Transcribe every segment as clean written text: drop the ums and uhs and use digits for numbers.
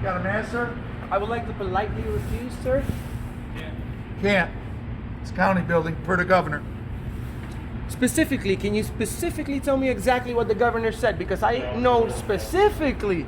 Got an answer? I would like to politely refuse, sir. Can't. It's county building for the governor. Specifically, can you specifically tell me exactly what the governor said? Because I know specifically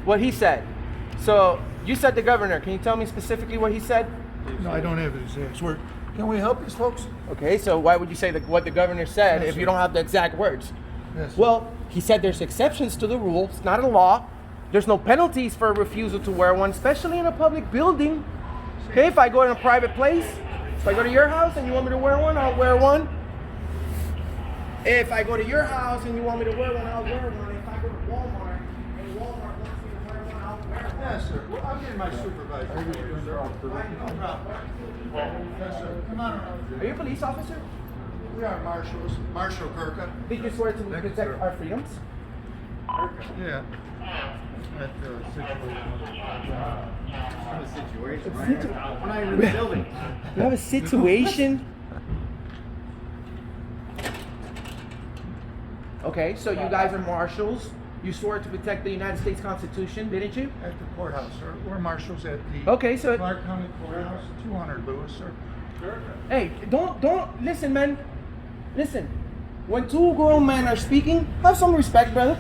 what he said. So you said the governor. Can you tell me specifically what he said? No, I don't have his exact word. Can we help these folks? Okay, so why would you say what the governor said Yes, if sir. you don't have the exact words? Yes. Well, he said there's exceptions to the rule. It's not a law. There's no penalties for a refusal to wear one, especially in a public building. Okay, if I go in a private place, if I go to your house and you want me to wear one, I'll wear one. If I go to your house and you want me to wear one, I'll wear one. If I go to Walmart and Walmart wants me to wear one, I'll wear one. Yes, sir. Well, I'm getting my supervisor. No problem. Yes, sir. Come on around. Are you a police officer? We are marshals. Marshal Kirka. Did you swear to protect our freedoms? Yeah. That situation. We're not even in the building. You have a situation? Okay, so you guys are marshals. You swore to protect the United States Constitution, didn't you? At the courthouse, sir. We're marshals at the Okay, so Clark County Courthouse, 200 Lewis, sir. hey, don't listen, man. Listen. When two grown men are speaking, have some respect, brother.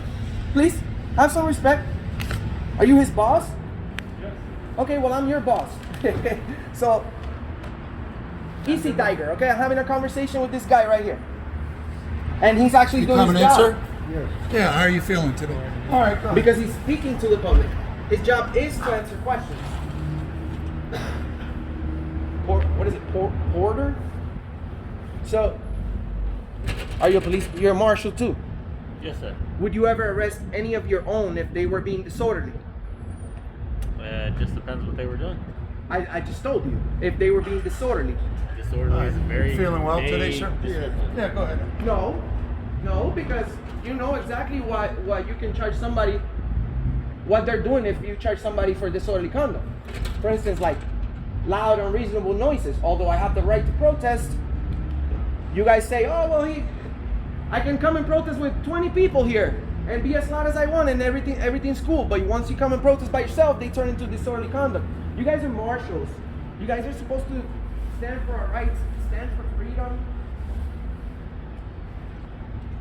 Please, have some respect. Are you his boss? Yes. Okay, well, I'm your boss. So, easy, Tiger. Okay, I'm having a conversation with this guy right here, and he's actually doing his job. sir? Yes. Yeah, how are you feeling today? All right, go ahead. Because he's speaking to the public. His job is to answer questions. What is it? Porter? So, are you a police? You're a marshal too. Yes, sir. Would you ever arrest any of your own if they were being disorderly? It just depends what they were doing. I just told you. If they were being disorderly. Disorderly is a very Feeling well vague today, sir? description. Yeah, go ahead. No, because you know exactly what you can charge somebody, what they're doing if you charge somebody for disorderly conduct. For instance, like loud, unreasonable noises. Although I have the right to protest, you guys say, oh, well, I can come and protest with 20 people here and be as loud as I want and everything's cool. But once you come and protest by yourself, they turn into disorderly conduct. You guys are marshals. You guys are supposed to stand for our rights, stand for freedom.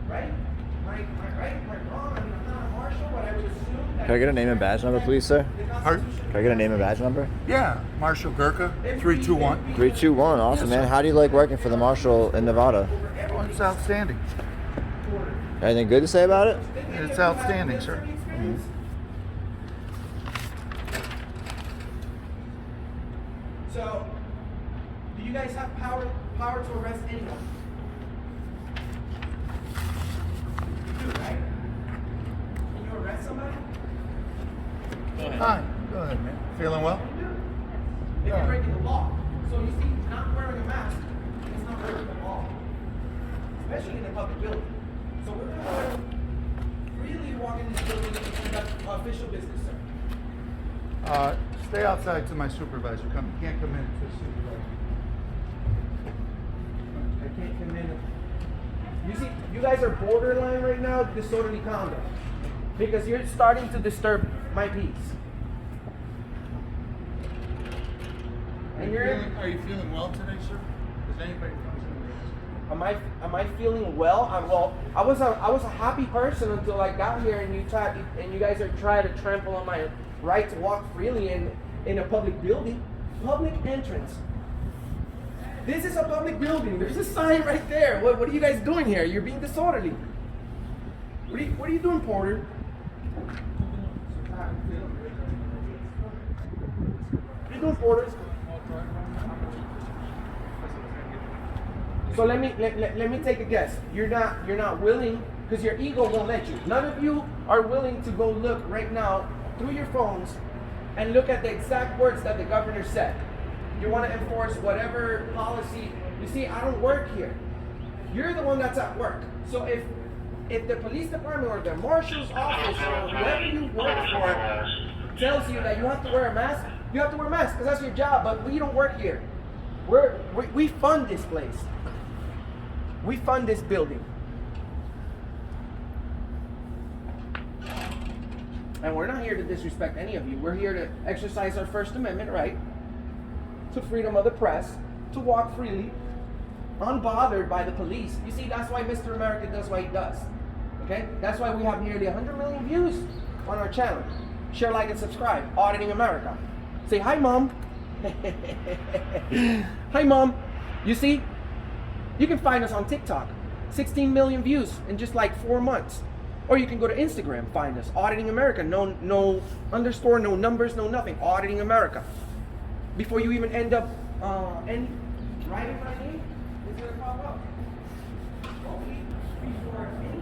Right? Am I right? Am I wrong? I mean, I'm not a marshal, but I would assume that... Can I get a name and badge number, please, sir? Pardon? Can I get a name and badge number? Yeah, Marshal Gurkha, 321. 321. Awesome, man. How do you like working for the marshal in Nevada? Oh, it's outstanding. Anything good to say about it? It's outstanding, sir. So, do you guys have power to arrest anyone? You do, right? Can you arrest somebody? Go ahead. Hi, go ahead, man. Feeling well? If you're breaking the law. So you see, not wearing a mask is not breaking the law. Especially in a public building. So we're going to really walk in this building and conduct official business, sir. Stay outside to my supervisor. You can't come in to the supervisor. I can't come in. You see, you guys are borderline right now, disorderly conduct. Because you're starting to disturb my peace. And Are you feeling well today, sir? Does anybody comes in? Am I feeling well? I was a happy person until I got here, and you guys are trying to trample on my right to walk freely in a public building, public entrance. This is a public building. There's a sign right there. What are you guys doing here? You're being disorderly. What are you doing, Porter? What are you doing, Porter? So let me take a guess. You're not willing, because your ego won't let you. None of you are willing to go look right now through your phones and look at the exact words that the governor said. You want to enforce whatever policy. You see, I don't work here. You're the one that's at work. So if the police department or the marshal's office or whoever you work for tells you that you have to wear a mask, you have to wear a mask because that's your job. But we don't work here. We fund this place. We fund this building. And we're not here to disrespect any of you. We're here to exercise our First Amendment right to freedom of the press, to walk freely, unbothered by the police. You see, that's why Mr. America does what he does. Okay? That's why we have nearly 100 million views on our channel. Share, like, and subscribe. Auditing America. Say hi, Mom. Hi, Mom. You see, you can find us on TikTok. 16 million views in just like 4 months. Or you can go to Instagram, find us. Auditing America. No underscore, no numbers, no nothing. Auditing America. Before you even end up writing my name, it's going to pop up. Before any.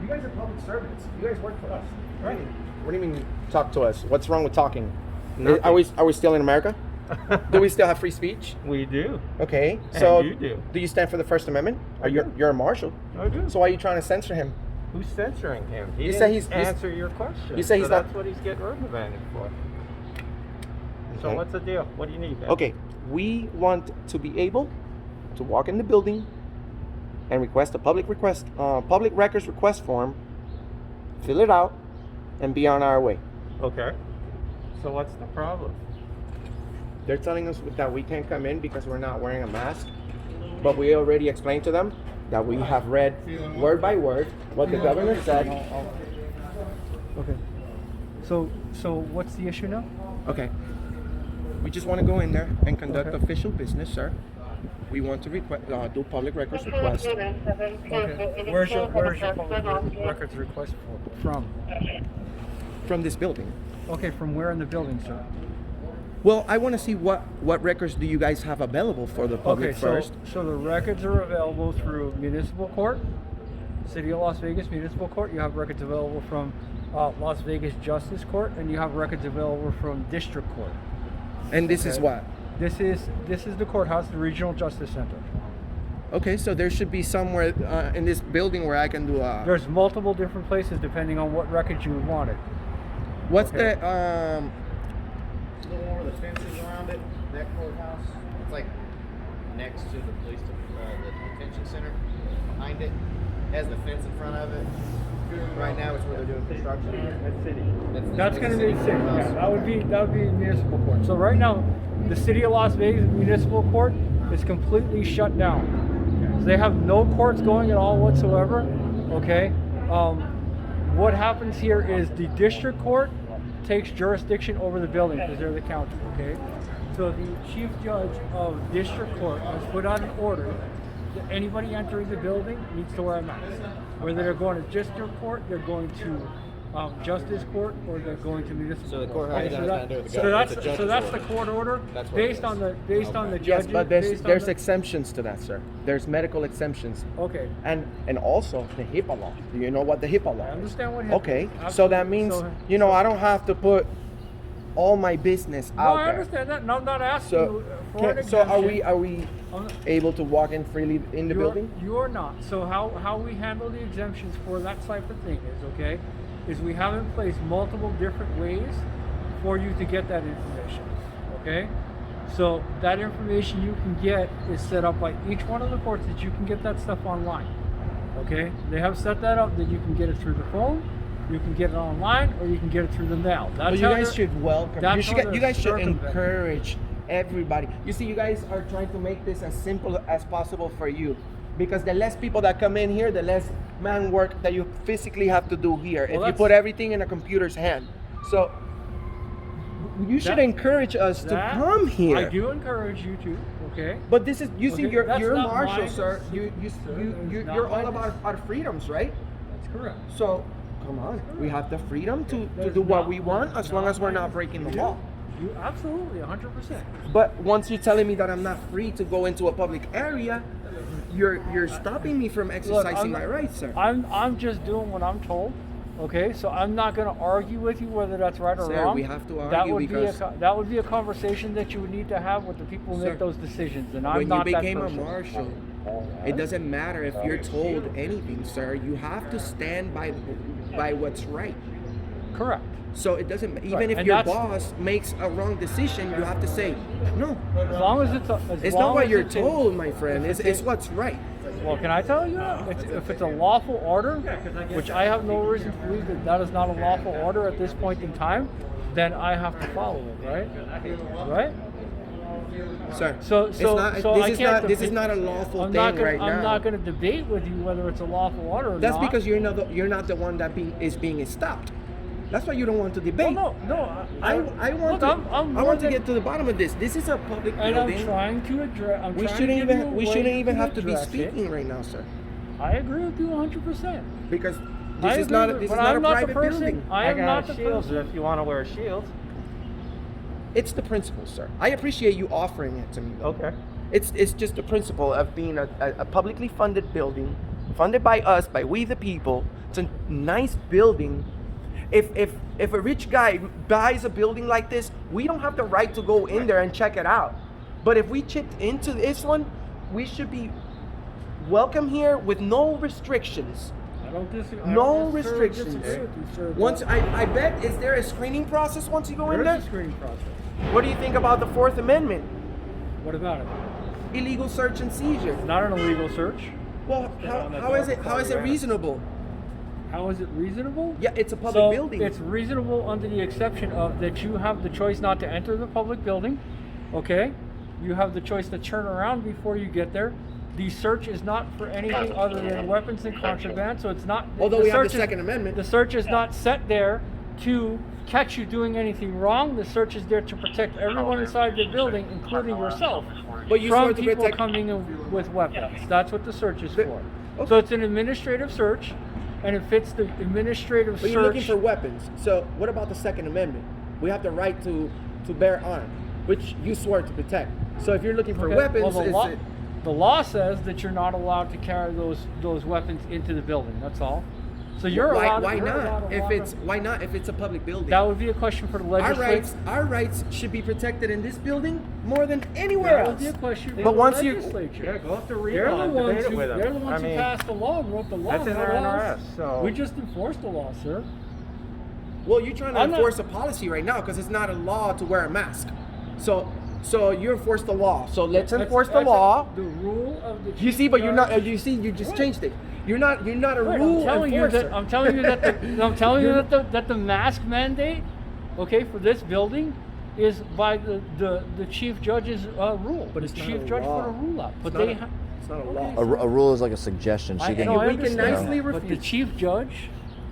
You guys are public servants. You guys work for us. Right. What do you mean talk to us? What's wrong with talking? Nothing. Are we still in America? Do we still have free speech? We do. Okay. And So you do. you stand for the First Amendment? Or you're a marshal? I do. So why are you trying to censor him? Who's censoring him? He You didn't say he's- answer your question. you say he's so not- that's what he's getting reprimanded for. So Okay. what's the deal? What do you need, man? Okay. We want to be able to walk in the building and request a public records request form, fill it out, and be on our way. Okay. So what's the problem? They're telling us that we can't come in because we're not wearing a mask, but we already explained to them that we have read word by word what the governor said. Okay. So what's the issue now? Okay. We just want to go in there and conduct official business, sir. We want to do public records request. Okay. Where's your public records request from? From this building. Okay, from where in the building, sir? Well, I want to see what records do you guys have available for the public Okay, first. so the records are available through municipal court, City of Las Vegas Municipal Court. You have records available from Las Vegas Justice Court, and you have records available from District Court. And this is Okay. what? This is the courthouse, the Regional Justice Center. Okay, so there should be somewhere in this building where I can do a. There's multiple different places depending on what records you wanted. What's okay. the The one where the fence is around it, that courthouse, it's like next to the the detention center, behind it, has the fence in front of it. Right now it's where they're doing construction. That's city. That's That's the going to city be city. courthouse. Yeah, that would be municipal court. So right now, the City of Las Vegas Municipal Court is completely shut down. So they have no courts going at all whatsoever. Okay. What happens here is the district court takes jurisdiction over the building because they're the county. Okay. So the chief judge of district court has put out an order that anybody entering the building needs to wear a mask. Whether they're going to district court, they're going to justice court, or they're going to municipal So the court. courthouse Okay, has nothing to do with the government, it's a so judge's that's the order. court order That's what it based is. on the yes, judges. but based on there's the- exemptions to that, sir. There's medical exemptions, Okay. and also the HIPAA law. Do you know what the HIPAA law I is? understand what HIPAA Okay, is. so that Absolutely. means I don't have to put all my business No, out I there. understand that. No, I'm not asking So, you for an so are we exemption. able to walk in freely in the building? You are not. So how we handle the exemptions for that type of thing is we have in place multiple different ways for you to get that information. Okay? So that information you can get is set up by each one of the courts that you can get that stuff online. Okay? They have set that up that you can get it through the phone, you can get it online, or you can get it through the mail. But you how guys they're- should welcome. that's how You guys should they're circumventing. encourage everybody. You see, you guys are trying to make this as simple as possible for you, Because the less people that come in here, the less man work that you physically have to do here. If you that's- put everything in a computer's hand. So you should That- encourage us to That- come here. I do encourage you to, okay? But this is, you see, Okay, you're that's not Marshall, my sir. decision. It's not You're my all about our freedoms, right? That's correct. So come on, we have the freedom to That's do what not- we want as long as we're my- not breaking the you- law. You absolutely 100%. But once you're telling me that I'm not free to go into a public area, you're stopping me from Look, exercising my rights, sir. I'm just doing what I'm told. Okay, so I'm not going to argue with you whether that's right or Sir, wrong. we have to that argue would because- that would be a conversation that you would need to have with the people who Sir, make those decisions, and I'm when you not that became a person. marshal, it doesn't matter if you're told anything, sir. You have to stand by what's right. Correct. So it doesn't even Right, if and your that's- boss makes a wrong decision, you have to say no. As long as it's It's not what you're told, my friend. It's what's right. Well, can I tell you, if it's a lawful order, which I have no reason to believe that that is not a lawful order at this point in time, then I have to follow it, right? Right? Sir, So it's not, so this I is can't not this is debate- not a lawful I'm thing not gonna, right now. I'm not going to debate with you whether it's a lawful order or That's not. because you're not the one that is being stopped. That's why you don't want to debate. Well, no. I want look, to I'm I more want to than- get to the bottom of this. This is a public And building. I'm trying to address. we shouldn't even have to be speaking right now, sir. I agree with you 100%. Because I this is agree not with- this is but not I'm a not private the person. building. I am not the shields person. if you want to wear a shield. It's the principle, sir. I appreciate you offering it to me. Though. Okay. It's just the principle of being a publicly funded building, funded by us, by we the people. It's a nice building. If a rich guy buys a building like this, we don't have the right to go in there and check it out. But if we chipped into this one, we should be welcome here with no restrictions. I don't disagree. No I don't necessarily restrictions. disagree with you, sir, Once but I bet, is there a screening process once you go in there there? is a screening process. What do you think about the Fourth Amendment? What about it? Illegal search and seizure. It's not an illegal search. Well, how is it reasonable? How is it reasonable? Yeah, it's a public So building. it's reasonable under the exception of that you have the choice not to enter the public building. Okay, you have the choice to turn around before you get there. The search is not for anything other than weapons and contraband, so it's not. Although we have the search is- Second Amendment. The search is not set there to catch you doing anything wrong. The search is there to protect everyone inside the building, including yourself, But you swore from to people protect- coming in with weapons. That's what the search is But- for. okay. So it's an administrative search, and it fits the administrative But search. you're looking for weapons. So what about the Second Amendment? We have the right to bear arms, which you swore to protect. So if you're looking for Okay, weapons, well, is it? the law says that you're not allowed to carry those weapons into the building. That's all. So you're allowed. Why you're allowed not? to If walk it's up- why not? If it's a public building, that would be a question for the legislature. our rights should be protected in this building more than anywhere That would else. be a question for But the once you- legislature. Yeah, go up to read They're the and ones debate it who, with them. they're the ones I mean, who passed the law and wrote the law. that's in not their us. NRS, so- We just enforce the law, sir. Well, you're trying to I'm not- enforce a policy right now because it's not a law to wear a mask. So you enforce the law. So let's enforce the That's law. the rule of the. You chief see, but you're not. judge. You see, you just Right. changed it. You're not a Right, rule I'm telling enforcer. you that. I'm telling you that the mask mandate, okay, for this building, is by the chief judge's rule. But the it's not chief a judge law. put a rule out. But It's not they. a- it's not a Okay, law. A rule is like a suggestion. She can. no, I we can understand, nicely but the refuse. chief judge,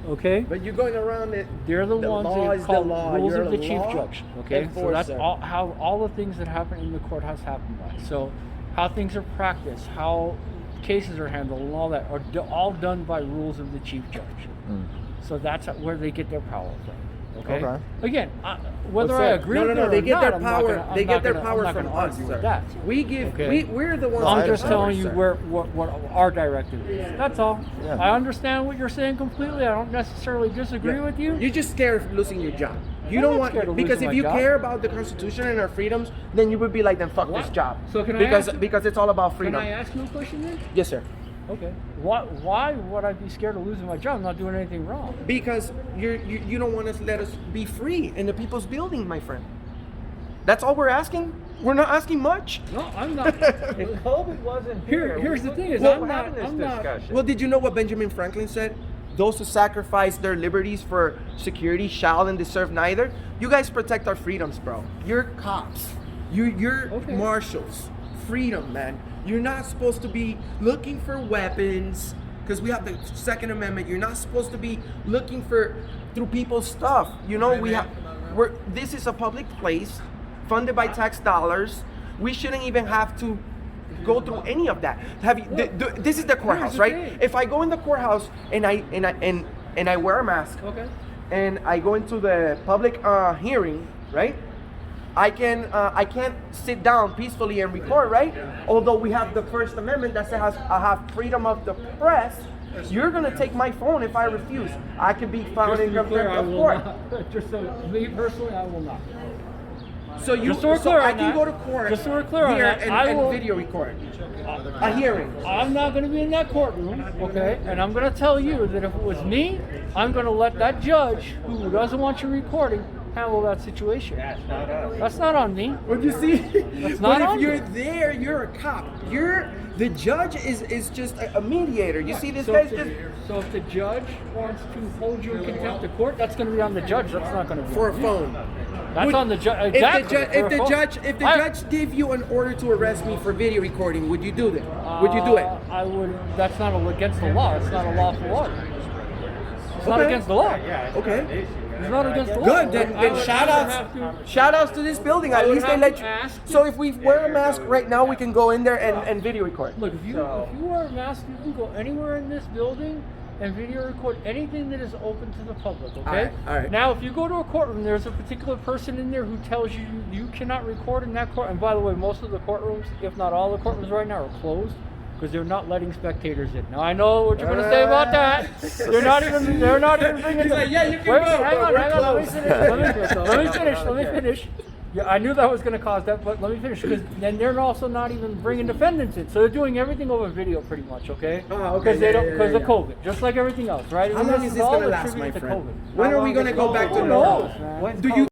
okay, But you're going around it. they're the The ones law that is the call law. rules You're of the a chief law judge. Okay, so that's enforcer. how all the things that happen in the courthouse happen by. So how things are practiced, how cases are handled, and all that are all done by rules of the chief judge. So that's where they get their power from. Okay. Okay. Again, whether But I sir, agree no, with no, it no. They or get not, their I'm not power. gonna- I'm They not get their gonna- power I'm not from gonna us, argue sir. with that. We give. Okay. We're the ones. I'm that just have telling power, you sir. what our directive is. That's all. Yeah. I understand what you're saying completely. I don't necessarily disagree Yeah. with you. You're just scared of losing your job. You I'm don't not want scared of because losing if my you job. care about the Constitution and our freedoms, then you would be like, then fuck What? this job. So can I because ask- because it's all about Can freedom. I ask you a question then? Yes, sir. Okay. Why would I be scared of losing my job? I'm not doing anything wrong. Because you don't want to let us be free in the people's building, my friend. That's all we're asking. We're not asking much. No, I'm not. If COVID wasn't here, Here's the thing: is Well, I'm not. having this I'm not. discussion. Well, did you know what Benjamin Franklin said? Those who sacrifice their liberties for security shall and deserve neither. You guys protect our freedoms, bro. You're cops. You're Okay. marshals. freedom, man. You're not supposed to be looking for weapons because we have the Second Amendment. You're not supposed to be looking for through people's stuff. You know, this is a public place funded by tax dollars. We shouldn't even have to go through any of that. This is the courthouse, right? If I go in the courthouse and I wear a mask, Okay. and I go into the public hearing, right? I can't sit down peacefully and record, right? Although we have the First Amendment that says I have freedom of the press. You're gonna take my phone if I refuse. I could be found in contempt of court. Just so me personally, I will not. So Just so we're clear I on can that. go to court Just so we're clear on here that, I and will- video record a hearing. I'm not going to be in that courtroom, okay? And I'm going to tell you that if it was me, I'm going to let that judge who doesn't want you recording handle that situation. That's not on me. Would you see? That's But not if on you're me. there, you're a cop. The judge is just a mediator. You see, this So guy's if, just so if the judge wants to hold you in contempt of court, that's going to be on the judge. That's not going to be for a on me. phone. That's Would- on the judge. If Exactly. the judge gave you an order to arrest me for video recording, would you do that? Would you do it? I would. That's not against the law. It's not a lawful order. It's not Okay. against the law. Okay. It's not against the law. Good. Then I would shout have to- outs. Shout outs to this building. I At would least they have let to you. ask- So if we wear a mask right now, we can go in there and video record. Look, if you wear a mask, you can go anywhere in this building and video record anything that is open to the public, okay? All right. Now, if you go to a courtroom, there's a particular person in there who tells you you cannot record in that court. And by the way, most of the courtrooms, if not all the courtrooms right now, are closed because they're not letting spectators in. Now, I know what you're going to say about that. They're not even bringing. He's like, yeah, you can Wait, go, hang but on, we're hang on. Let me closed. finish. Let me finish. Yeah, I knew that was going to cause that, but let me finish because then they're also not even bringing defendants in, so they're doing everything over video, pretty much, okay? Oh, okay, Because they yeah, don't, yeah, because yeah, of yeah. COVID, just like everything else, right? How And long this is this all gonna last, my attributed to friend? COVID. When How are we long gonna is- go back to Who normal? knows, man? Do you